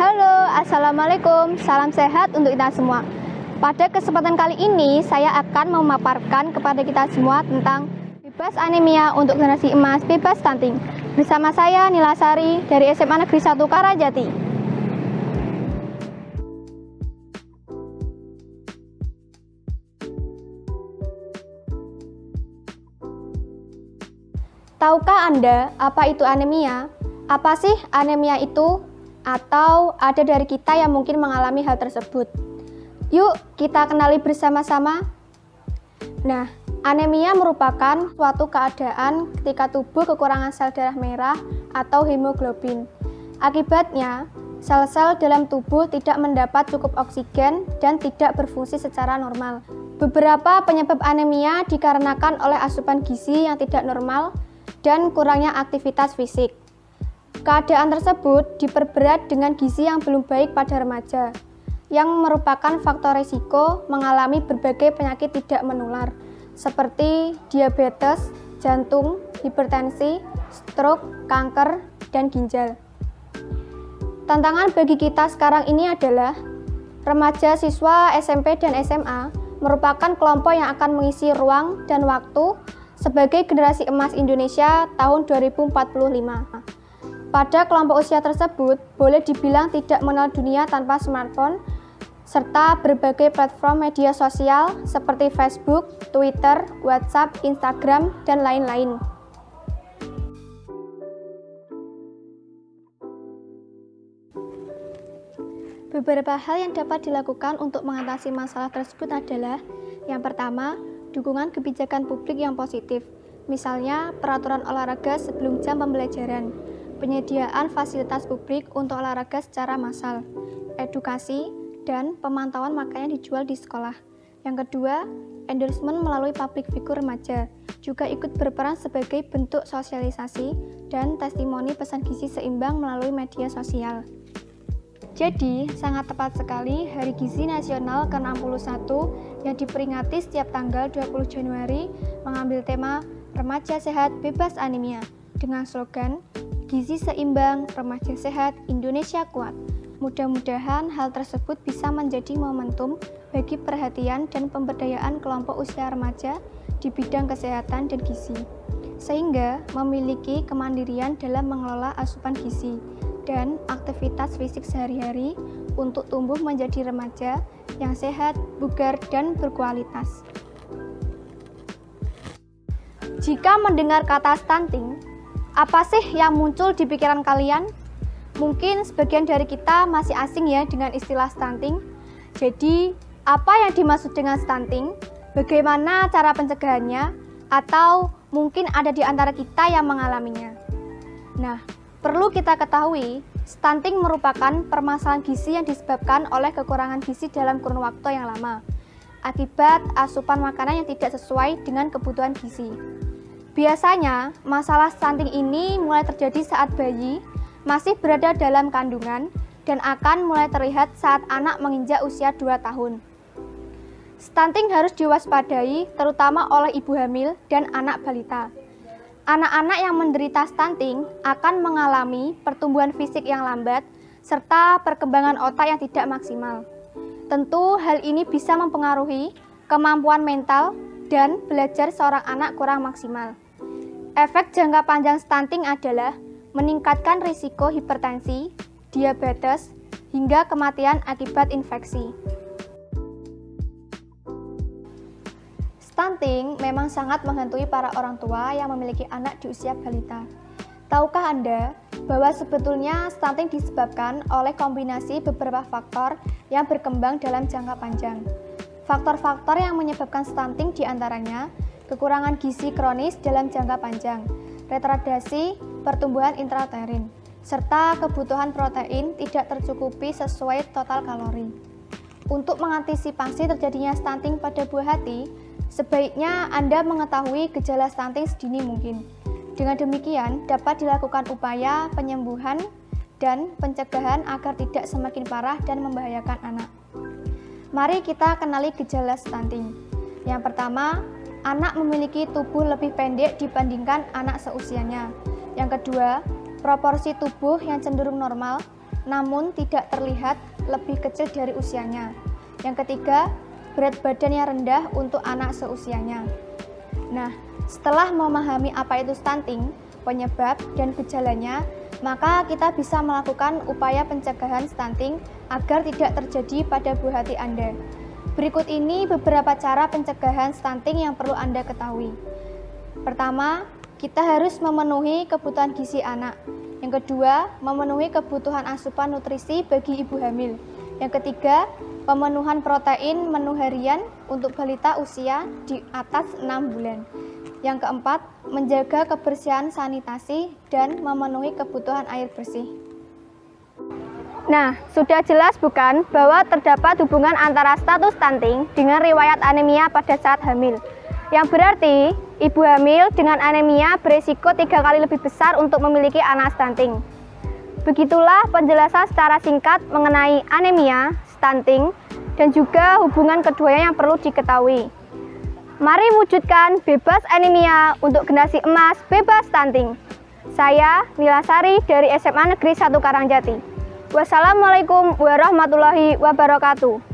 Halo, Assalamualaikum, salam sehat untuk kita semua. Pada kesempatan kali ini, saya akan memaparkan kepada kita semua tentang bebas anemia untuk generasi emas bebas stunting. Bersama saya, Nila Sari, dari SMA Negeri 1 Karajati. Tahukah Anda apa itu anemia? Apa sih anemia itu? Atau ada dari kita yang mungkin mengalami hal tersebut? Yuk kita kenali bersama-sama. Nah, anemia merupakan suatu keadaan ketika tubuh kekurangan sel darah merah atau hemoglobin. Akibatnya, sel-sel dalam tubuh tidak mendapat cukup oksigen dan tidak berfungsi secara normal. Beberapa penyebab anemia dikarenakan oleh asupan gizi yang tidak normal dan kurangnya aktivitas fisik. Keadaan tersebut diperberat dengan gizi yang belum baik pada remaja, yang merupakan faktor risiko mengalami berbagai penyakit tidak menular, seperti diabetes, jantung, hipertensi, stroke, kanker, dan ginjal. Tantangan bagi kita sekarang ini adalah remaja siswa SMP dan SMA merupakan kelompok yang akan mengisi ruang dan waktu sebagai generasi emas Indonesia tahun 2045. Pada kelompok usia tersebut, boleh dibilang tidak mengenal dunia tanpa smartphone, serta berbagai platform media sosial seperti Facebook, Twitter, WhatsApp, Instagram, dan lain-lain. Beberapa hal yang dapat dilakukan untuk mengatasi masalah tersebut adalah: yang pertama, dukungan kebijakan publik yang positif, misalnya peraturan olahraga sebelum jam pembelajaran, penyediaan fasilitas publik untuk olahraga secara massal, edukasi, dan pemantauan makanan dijual di sekolah. Yang kedua, endorsement melalui public figure remaja juga ikut berperan sebagai bentuk sosialisasi dan testimoni pesan gizi seimbang melalui media sosial. Jadi, sangat tepat sekali Hari Gizi Nasional ke-61 yang diperingati setiap tanggal 20 Januari mengambil tema Remaja Sehat Bebas Anemia dengan slogan Gizi Seimbang, Remaja Sehat, Indonesia Kuat. Mudah-mudahan hal tersebut bisa menjadi momentum bagi perhatian dan pemberdayaan kelompok usia remaja di bidang kesehatan dan gizi, sehingga memiliki kemandirian dalam mengelola asupan gizi dan aktivitas fisik sehari-hari untuk tumbuh menjadi remaja yang sehat, bugar, dan berkualitas. Jika mendengar kata stunting, apa sih yang muncul di pikiran kalian? Mungkin sebagian dari kita masih asing ya dengan istilah stunting. Jadi, apa yang dimaksud dengan stunting? Bagaimana cara pencegahannya? Atau mungkin ada di antara kita yang mengalaminya? Nah, perlu kita ketahui, stunting merupakan permasalahan gizi yang disebabkan oleh kekurangan gizi dalam kurun waktu yang lama, akibat asupan makanan yang tidak sesuai dengan kebutuhan gizi. Biasanya, masalah stunting ini mulai terjadi saat bayi masih berada dalam kandungan dan akan mulai terlihat saat anak menginjak usia 2 tahun. Stunting harus diwaspadai terutama oleh ibu hamil dan anak balita. Anak-anak yang menderita stunting akan mengalami pertumbuhan fisik yang lambat serta perkembangan otak yang tidak maksimal. Tentu hal ini bisa mempengaruhi kemampuan mental dan belajar seorang anak kurang maksimal. Efek jangka panjang stunting adalah meningkatkan risiko hipertensi, diabetes, hingga kematian akibat infeksi. Stunting memang sangat menghantui para orang tua yang memiliki anak di usia balita. Tahukah Anda bahwa sebetulnya stunting disebabkan oleh kombinasi beberapa faktor yang berkembang dalam jangka panjang? Faktor-faktor yang menyebabkan stunting diantaranya kekurangan gizi kronis dalam jangka panjang, retardasi pertumbuhan intrauterin, serta kebutuhan protein tidak tercukupi sesuai total kalori. Untuk mengantisipasi terjadinya stunting pada buah hati, sebaiknya Anda mengetahui gejala stunting sedini mungkin. Dengan demikian, dapat dilakukan upaya penyembuhan dan pencegahan agar tidak semakin parah dan membahayakan anak. Mari kita kenali gejala stunting. Yang pertama, anak memiliki tubuh lebih pendek dibandingkan anak seusianya. Yang kedua, proporsi tubuh yang cenderung normal. namun tidak terlihat lebih kecil dari usianya. Yang ketiga, berat badannya rendah untuk anak seusianya. Nah, setelah memahami apa itu stunting, penyebab dan gejalanya, maka kita bisa melakukan upaya pencegahan stunting agar tidak terjadi pada buah hati Anda. Berikut ini beberapa cara pencegahan stunting yang perlu Anda ketahui. Pertama, kita harus memenuhi kebutuhan gizi anak. Yang kedua, memenuhi kebutuhan asupan nutrisi bagi ibu hamil. Yang ketiga, pemenuhan protein menu harian untuk balita usia di atas 6 bulan. Yang keempat, menjaga kebersihan sanitasi dan memenuhi kebutuhan air bersih. Nah, sudah jelas bukan bahwa terdapat hubungan antara status stunting dengan riwayat anemia pada saat hamil. Yang berarti, ibu hamil dengan anemia berisiko 3 kali lebih besar untuk memiliki anak stunting. Begitulah penjelasan secara singkat mengenai anemia, stunting, dan juga hubungan keduanya yang perlu diketahui. Mari wujudkan bebas anemia untuk generasi emas bebas stunting. Saya Nila Sari dari SMA Negeri 1 Karangjati. Wassalamualaikum warahmatullahi wabarakatuh.